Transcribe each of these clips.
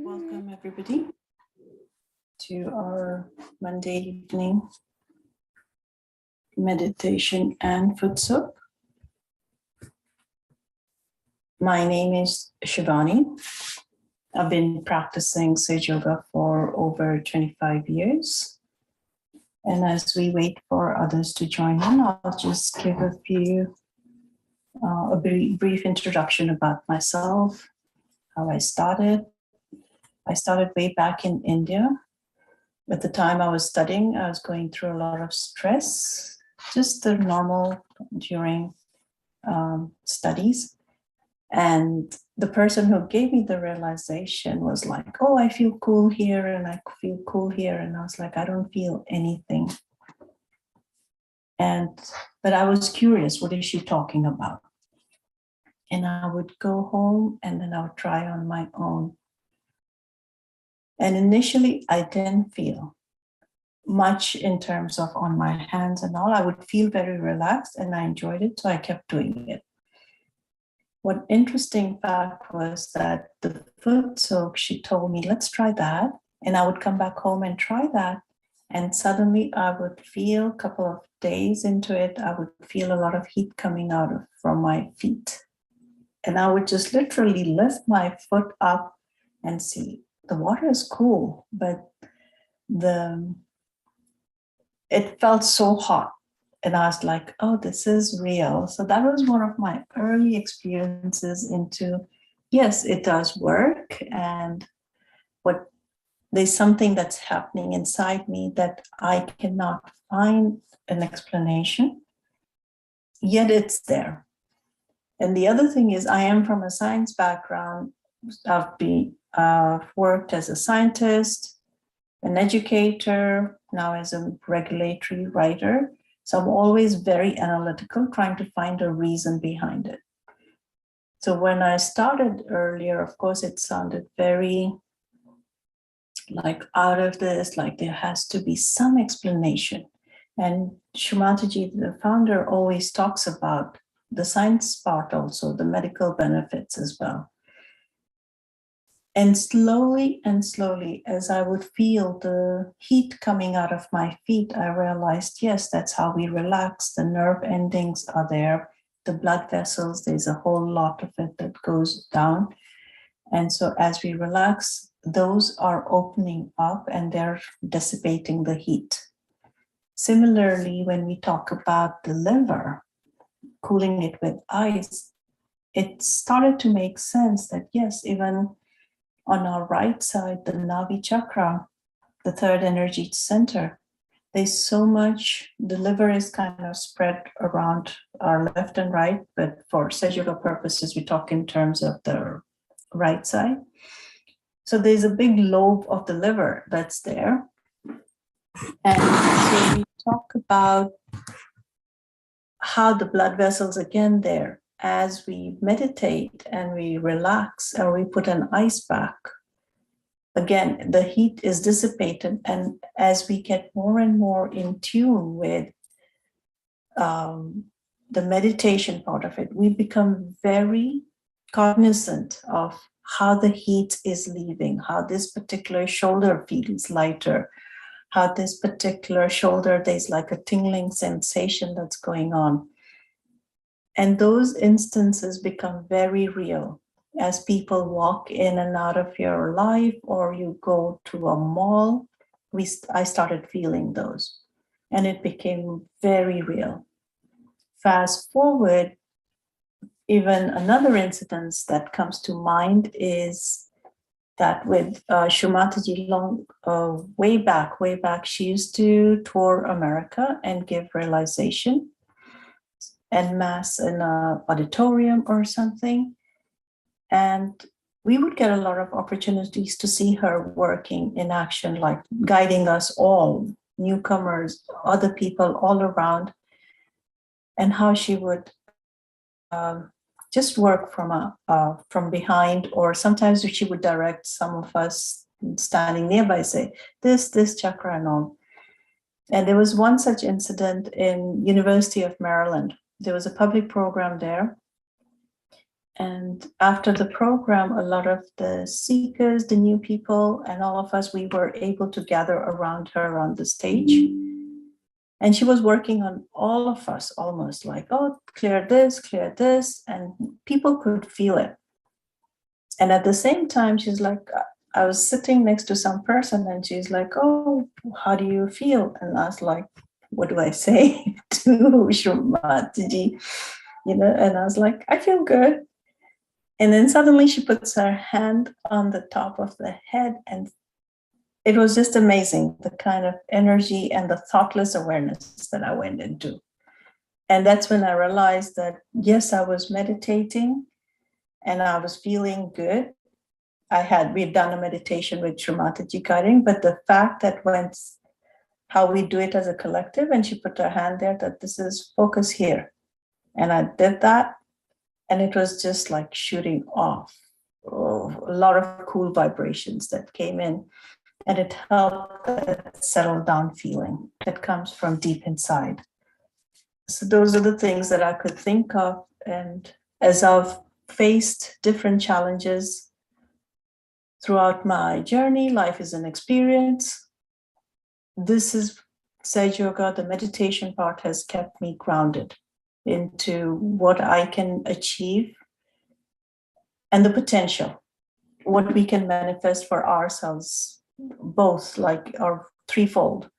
Welcome everybody to our Monday evening meditation and Footsoak. My name is Shivani. I've been practicing Sahaja Yoga for over 25 years. And as we wait for others to join in, I'll just give a brief introduction about myself, how I started. I started way back in India. At the time I was studying, I was going through a lot of stress, just the normal during studies. And the person who gave me the realization was like, oh, I feel cool here and I feel cool here. And I was like, I don't feel anything. But I was curious, what is she talking about? And I would go home and then I would try on my own. And initially, I didn't feel much in terms of on my hands and all. I would feel very relaxed and I enjoyed it, so I kept doing it. What interesting fact was that the Footsoak, she told me, let's try that. And I would come back home and try that. And suddenly I would feel a couple of days into it, I would feel a lot of heat coming out from my feet. And I would just literally lift my foot up and see the water is cool, but it felt so hot. And I was like, oh, this is real. So that was one of my early experiences into, yes, it does work. And there's something that's happening inside me that I cannot find an explanation, yet it's there. And the other thing is, I am from a science background. I've worked as a scientist, an educator, now as a regulatory writer. So I'm always very analytical, trying to find a reason behind it. So when I started earlier, of course, it sounded very like out of this, like there has to be some explanation. And Shumataji, the founder, always talks about the science part also, the medical benefits as well. And slowly, as I would feel the heat coming out of my feet, I realized, yes, that's how we relax. The nerve endings are there. The blood vessels, there's a whole lot of it that goes down. And so as we relax, those are opening up and they're dissipating the heat. Similarly, when we talk about the liver, cooling it with ice, it started to make sense that yes, even on our right side, the Navi chakra, the third energy center, there's so much, the liver is kind of spread around our left and right, but for Sahaja purposes, we talk in terms of the right side. So there's a big lobe of the liver that's there. And so we talk about how the blood vessels, again, there, as we meditate and we relax or we put an ice pack, again, the heat is dissipated. And as we get more and more in tune with the meditation part of it, we become very cognizant of how the heat is leaving, how this particular shoulder feels lighter, how this particular shoulder, there's like a tingling sensation that's going on. And those instances become very real as people walk in and out of your life, or you go to a mall. I started feeling those, and it became very real. Fast forward, even another incident that comes to mind is that with Shumataji way back, she used to tour America and give realization en masse in an auditorium or something. And we would get a lot of opportunities to see her working in action, like guiding us all, newcomers, other people all around, and how she would just work from behind, or sometimes she would direct some of us standing nearby, say, this chakra and all. And there was one such incident in University of Maryland. There was a public program there. And after the program, a lot of the seekers, the new people, and all of us, we were able to gather around her on the stage. And she was working on all of us, almost like, oh, clear this. And people could feel it. And at the same time, she's like, I was sitting next to some person and she's like, oh, how do you feel? And I was like, what do I say to Shumataji? And I was like, I feel good. And then suddenly she puts her hand on the top of the head, and it was just amazing, the kind of energy and the thoughtless awareness that I went into. And that's when I realized that, yes, I was meditating and I was feeling good. We'd done a meditation with Shumataji guiding, but the fact that how we do it as a collective, and she put her hand there, that this is focus here. And I did that. And it was just like shooting off a lot of cool vibrations that came in. And it helped that settle down feeling that comes from deep inside. So those are the things that I could think of. And as I've faced different challenges throughout my journey, life is an experience. this is Sahaja Yoga, the meditation part has kept me grounded into what I can achieve and the potential, what we can manifest for ourselves, both like our threefold: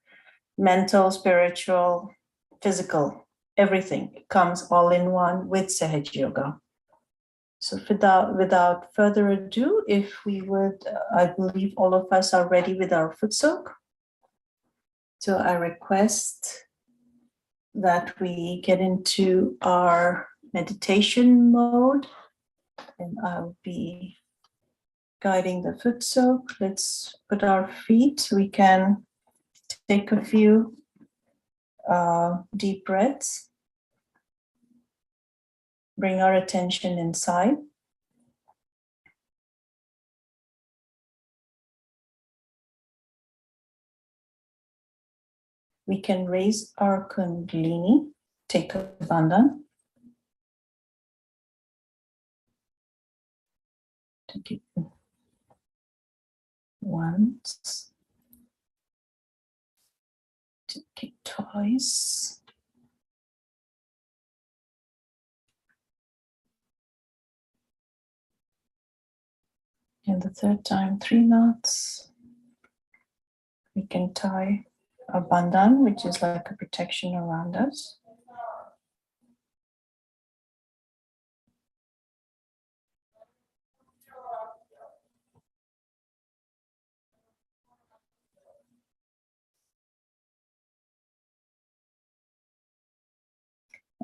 mental, spiritual, physical, everything comes all in one with Sahaja Yoga. So without further ado, if we would, I believe all of us are ready with our Footsoak. So I request that we get into our meditation mode, and I'll be guiding the Footsoak. Let's put our feet. We can take a few deep breaths. Bring our attention inside. We can raise our Kundalini, take a bandhan. Take it once. Take it twice. And the third time, 3 knots. We can tie a bandhan, which is like a protection around us.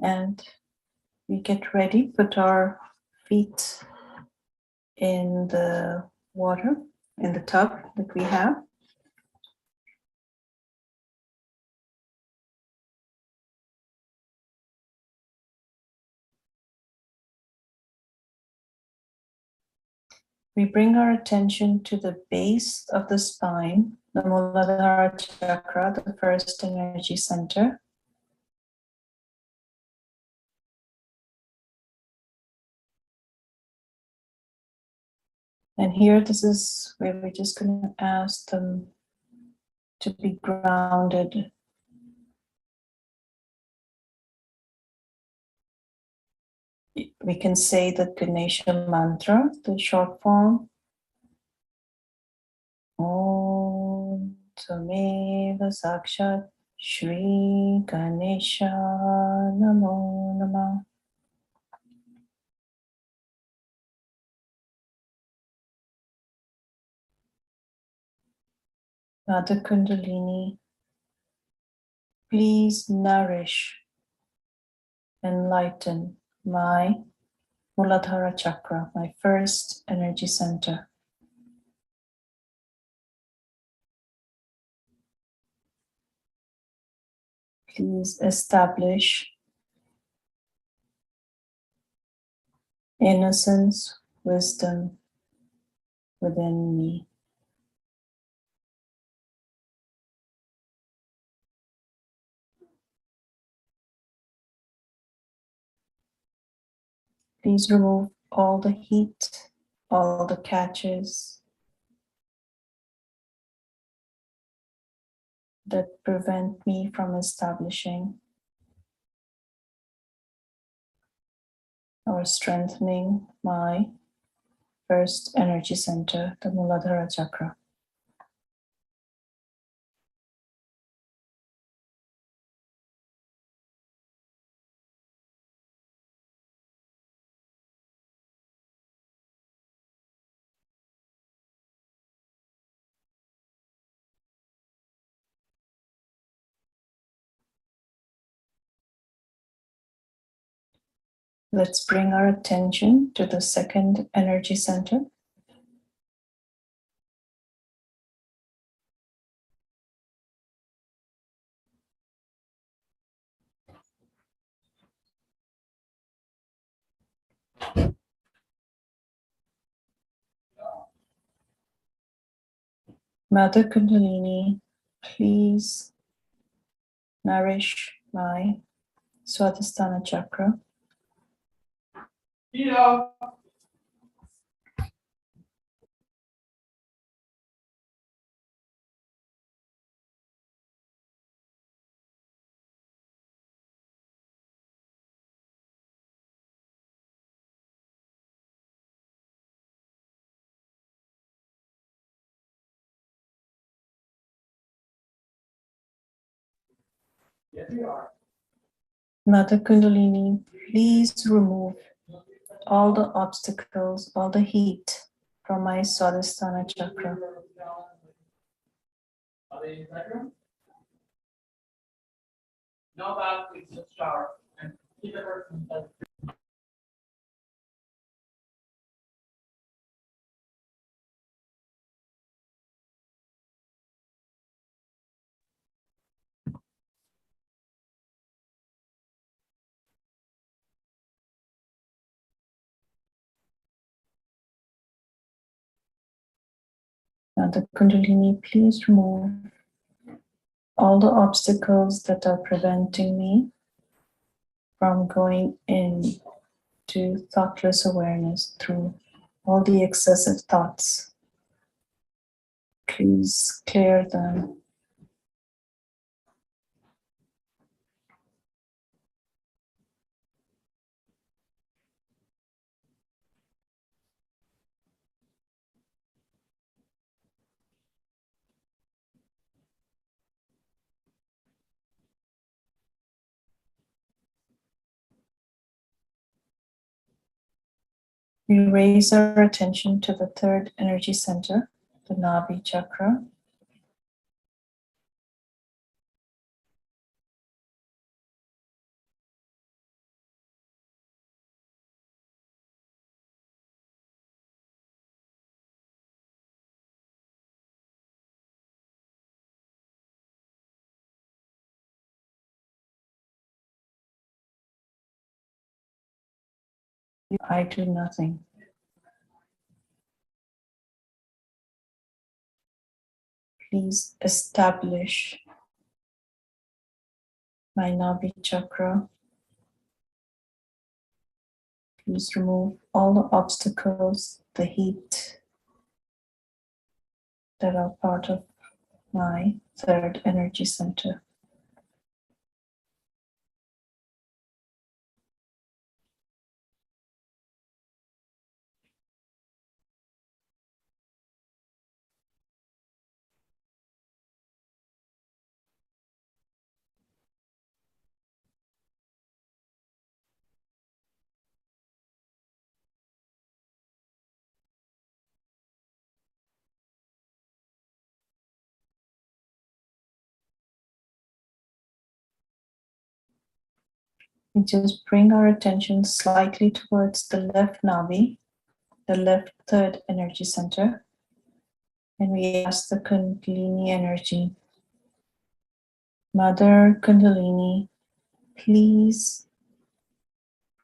And we get ready, put our feet in the water, in the tub that we have. We bring our attention to the base of the spine, the Muladhara chakra, the first energy center. And here, this is where we're just going to ask them to be grounded. We can say the Ganesha mantra, the short form. Om Tameva Sakshat Shri Ganesha Namo Namah. Mother Kundalini, please nourish, enlighten my Muladhara chakra, my first energy center. Please establish innocence, wisdom within me. Please remove all the heat, all the catches that prevent me from establishing or strengthening my first energy center, the Muladhara chakra. Let's bring our attention to the second energy center. Mother Kundalini, please nourish my Swadhisthana chakra. Yeah. Mother Kundalini, please remove all the obstacles, all the heat from my Swadhisthana chakra. Mother Kundalini, please remove all the obstacles that are preventing me from going into thoughtless awareness through all the excessive thoughts. Please clear them. We raise our attention to the third energy center, the Navi chakra. I do nothing. Please establish my Navi chakra. Please remove all the obstacles, the heat that are part of my third energy center. We just bring our attention slightly towards the left Navi, the left third energy center, and we ask the Kundalini energy, Mother Kundalini, please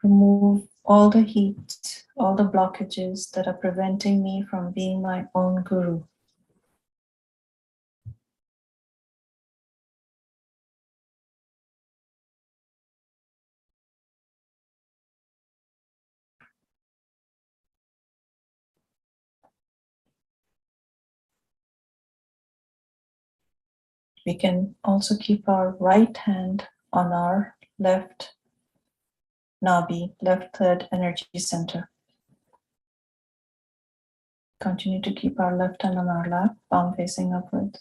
remove all the heat, all the blockages that are preventing me from being my own guru. We can also keep our right hand on our left Navi, left third energy center. Continue to keep our left hand on our lap, palm facing upwards.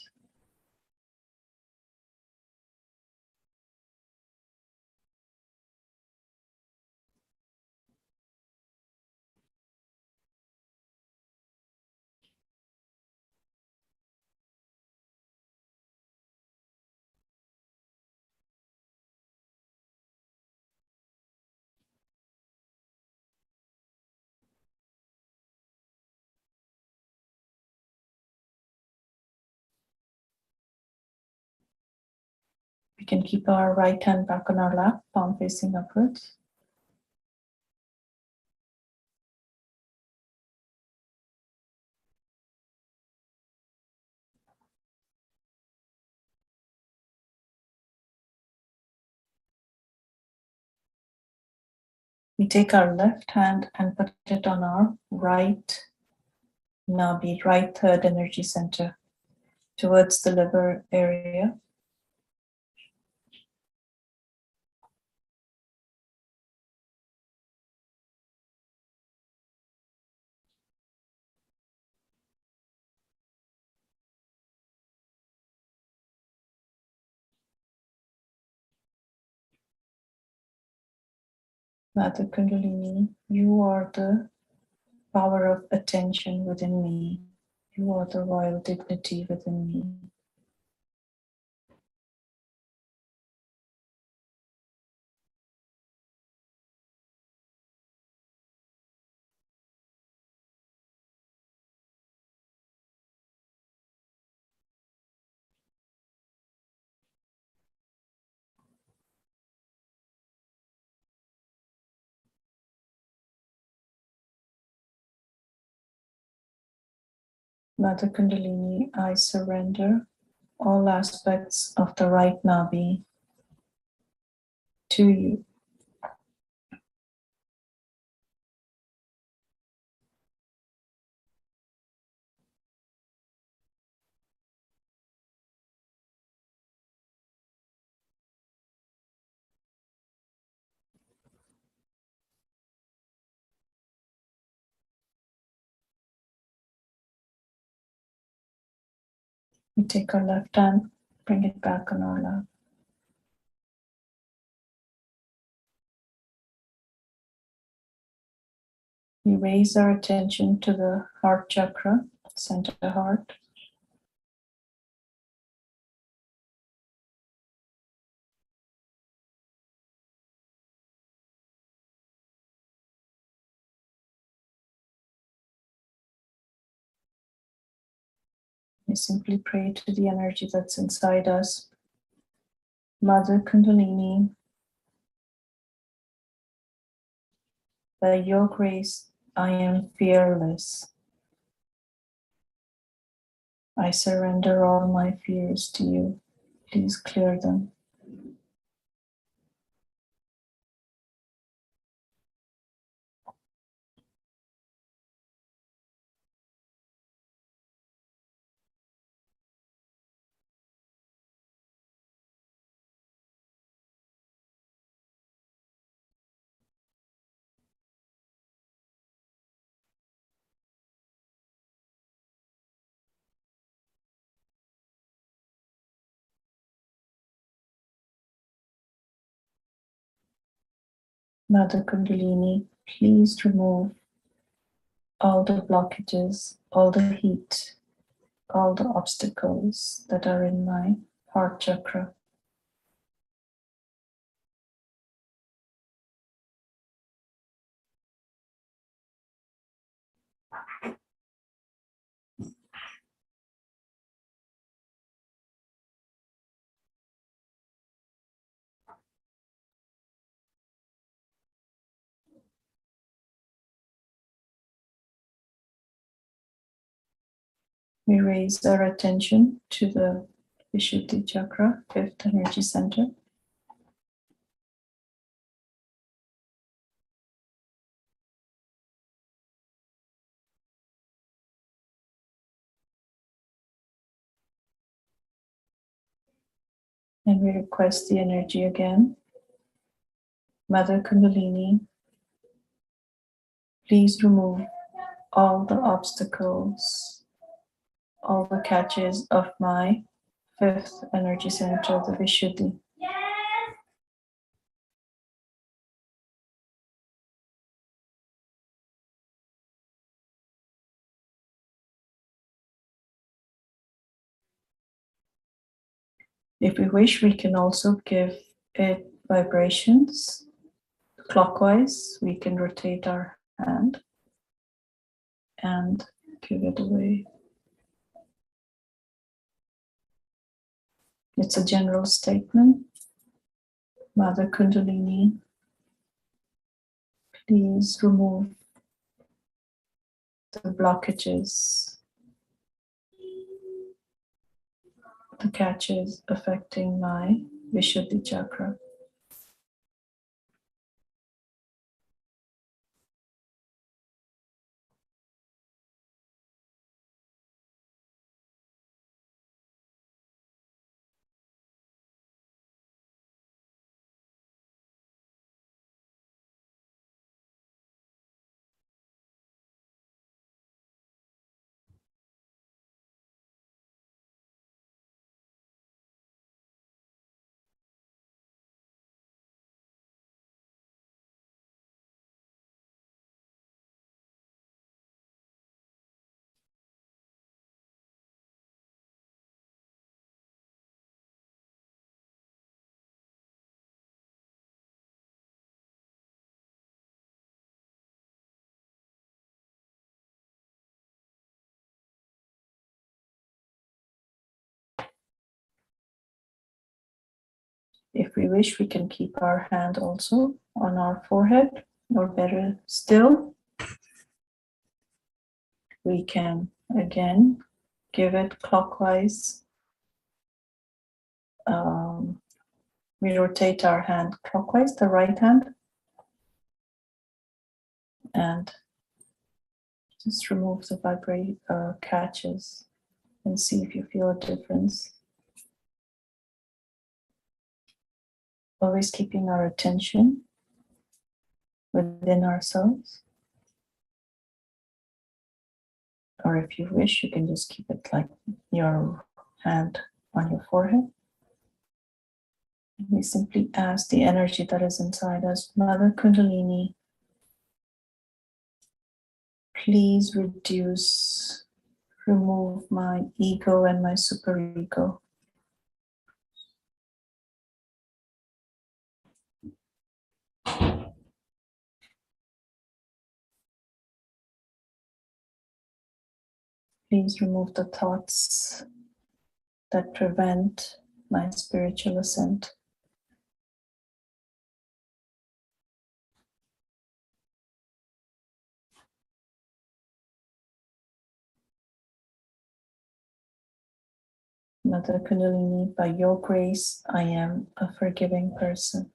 We can keep our right hand back on our lap, palm facing upwards. We take our left hand and put it on our right Navi, right third energy center, towards the liver area. Mother Kundalini, you are the power of attention within me. You are the royal dignity within me. Mother Kundalini, I surrender all aspects of the right Nabi to you. We take our left hand, bring it back on our lap. We raise our attention to the heart chakra, center heart. We simply pray to the energy that's inside us. Mother Kundalini, by your grace, I am fearless. I surrender all my fears to you. Please clear them. Mother Kundalini, please remove all the blockages, all the heat, all the obstacles that are in my heart chakra. We raise our attention to the Vishuddhi chakra, fifth energy center. And we request the energy again. Mother Kundalini, please remove all the obstacles, all the catches of my fifth energy center, the Vishuddhi. If we wish, we can also give it vibrations clockwise. We can rotate our hand and give it away. It's a general statement. Mother Kundalini, please remove the blockages, the catches affecting my Vishuddhi chakra. If we wish, we can keep our hand also on our forehead, or better still, we can again give it clockwise. We rotate our hand clockwise, the right hand, and just remove the catches and see if you feel a difference. Always keeping our attention within ourselves. Or if you wish, you can just keep it like your hand on your forehead. And we simply ask the energy that is inside us, Mother Kundalini, please remove my ego and my superego. Please remove the thoughts that prevent my spiritual ascent. Mother Kundalini, by your grace, I am a forgiving person.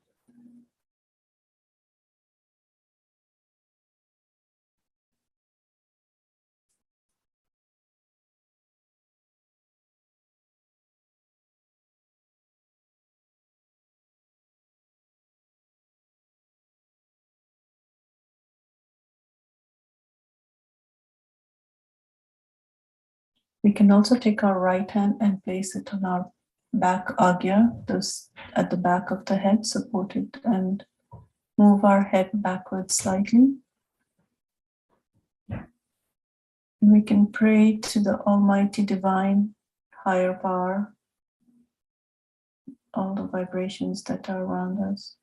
We can also take our right hand and place it on our back agya, those at the back of the head, support it and move our head backwards slightly. And we can pray to the Almighty Divine, higher power, all the vibrations that are around us.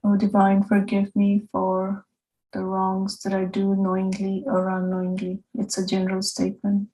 Oh Divine, forgive me for the wrongs that I do knowingly or unknowingly. It's a general statement.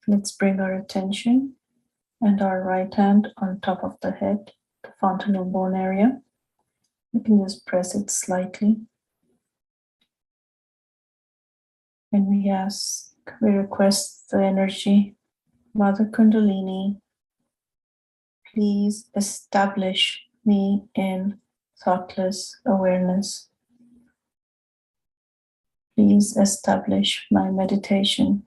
Let's bring our attention and our right hand on top of the head, the fontanel bone area. You can just press it slightly. And we request the energy, Mother Kundalini, please establish me in thoughtless awareness. Please establish my meditation.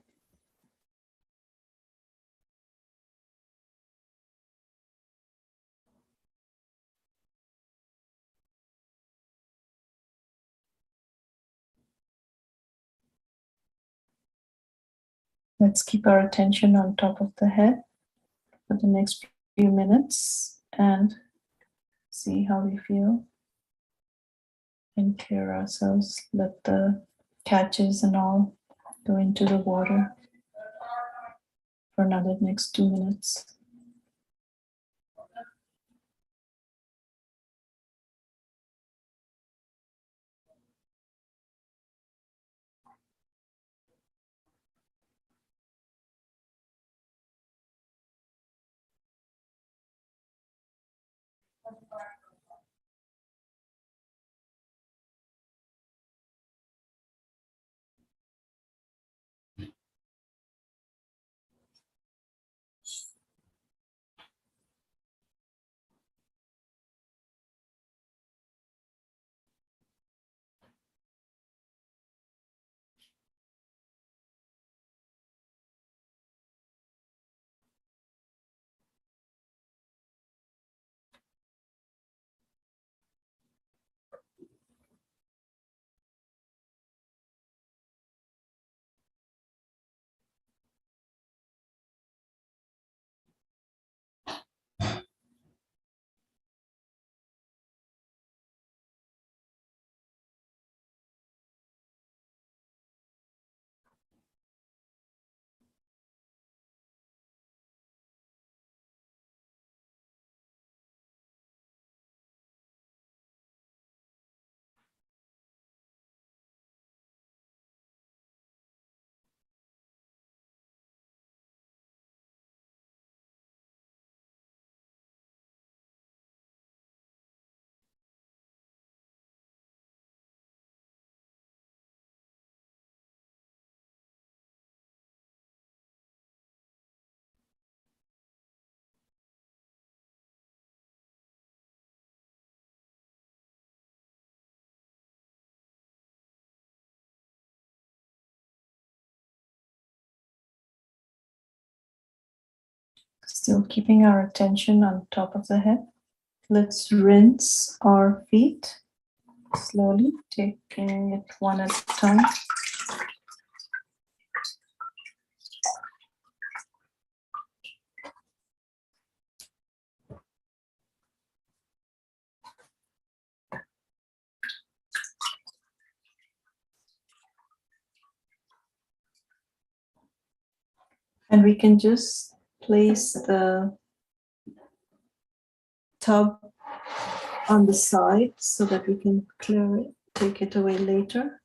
Let's keep our attention on top of the head for the next few minutes and see how we feel. And clear ourselves, let the catches and all go into the water for another next 2 minutes. Still keeping our attention on top of the head. Let's rinse our feet slowly, taking it one at a time. And we can just place the tub on the side so that we can clear it, take it away later.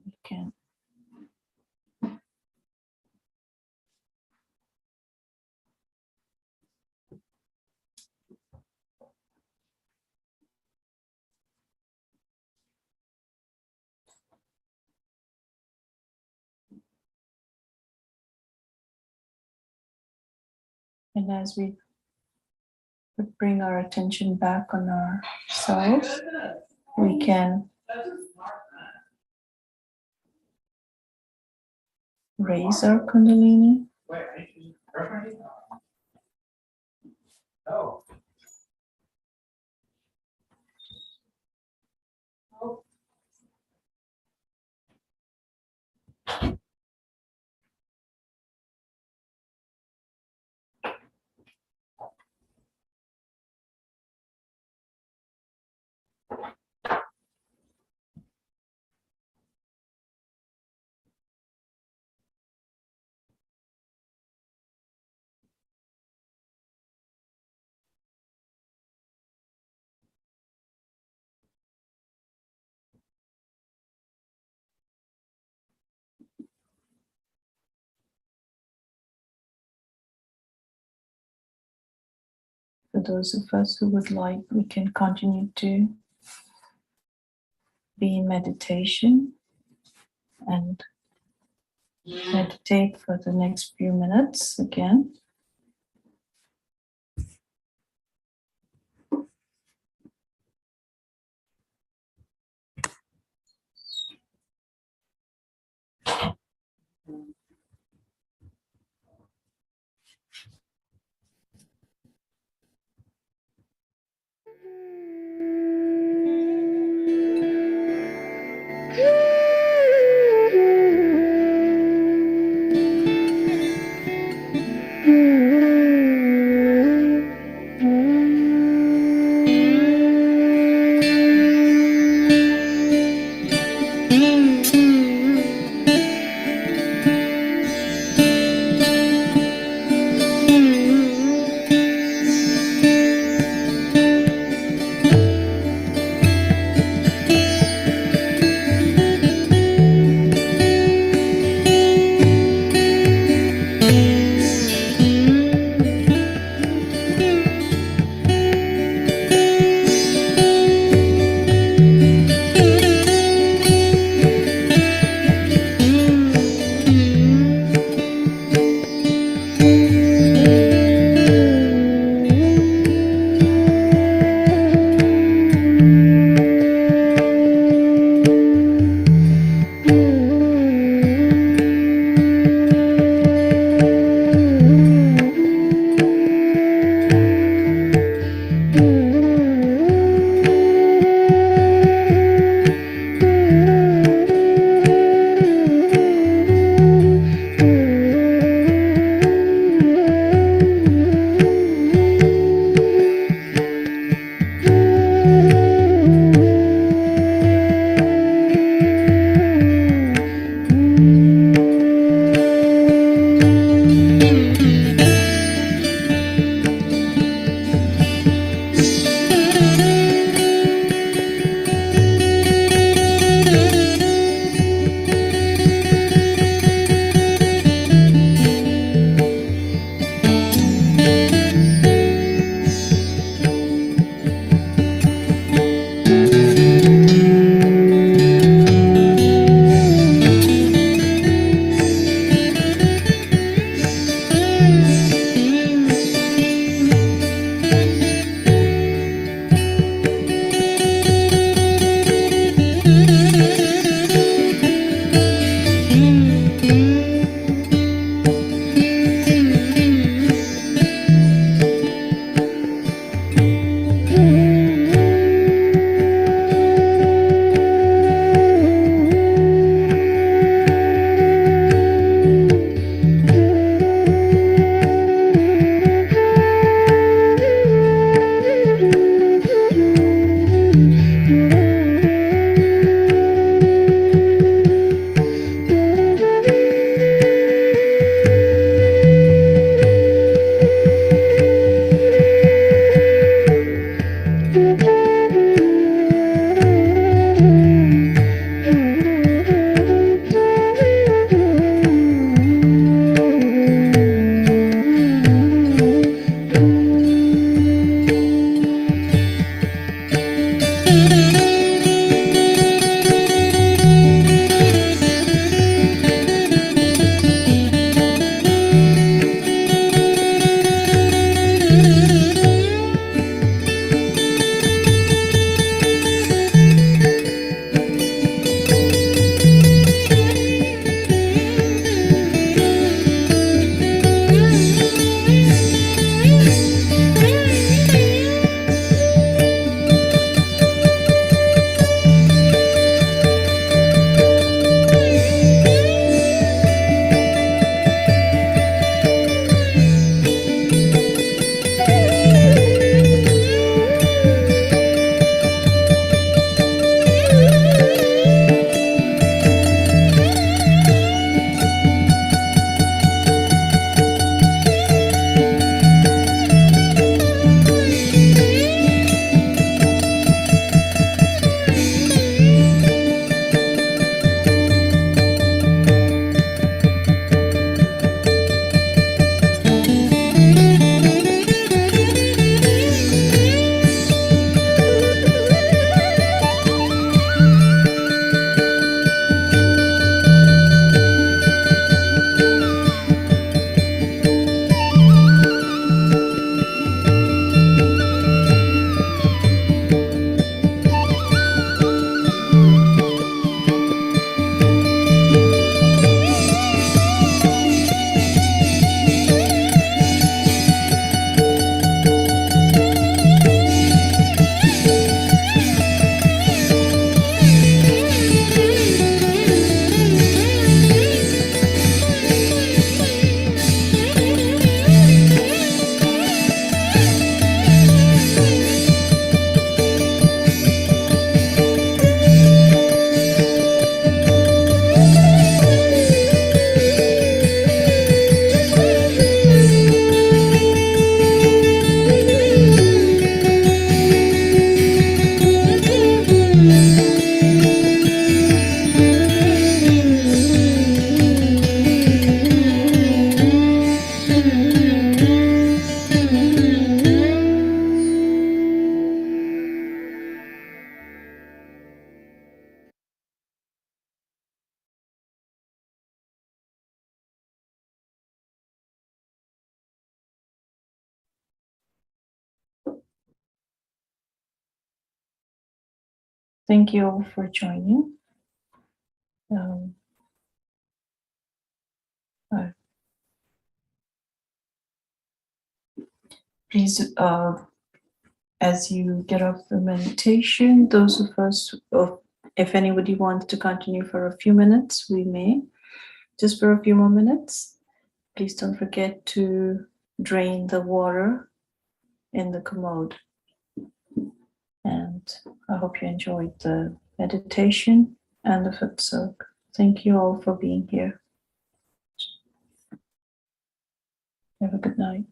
We can. And as we bring our attention back on ourselves, we can raise our Kundalini. For those of us who would like, we can continue to be in meditation and meditate for the next few minutes again. Thank you all for joining. Please, as you get off the meditation, those of us, if anybody wants to continue for a few minutes, we may, just for a few more minutes. Please don't forget to drain the water in the commode. And I hope you enjoyed the meditation and the Footsoak. Thank you all for being here. Have a good night.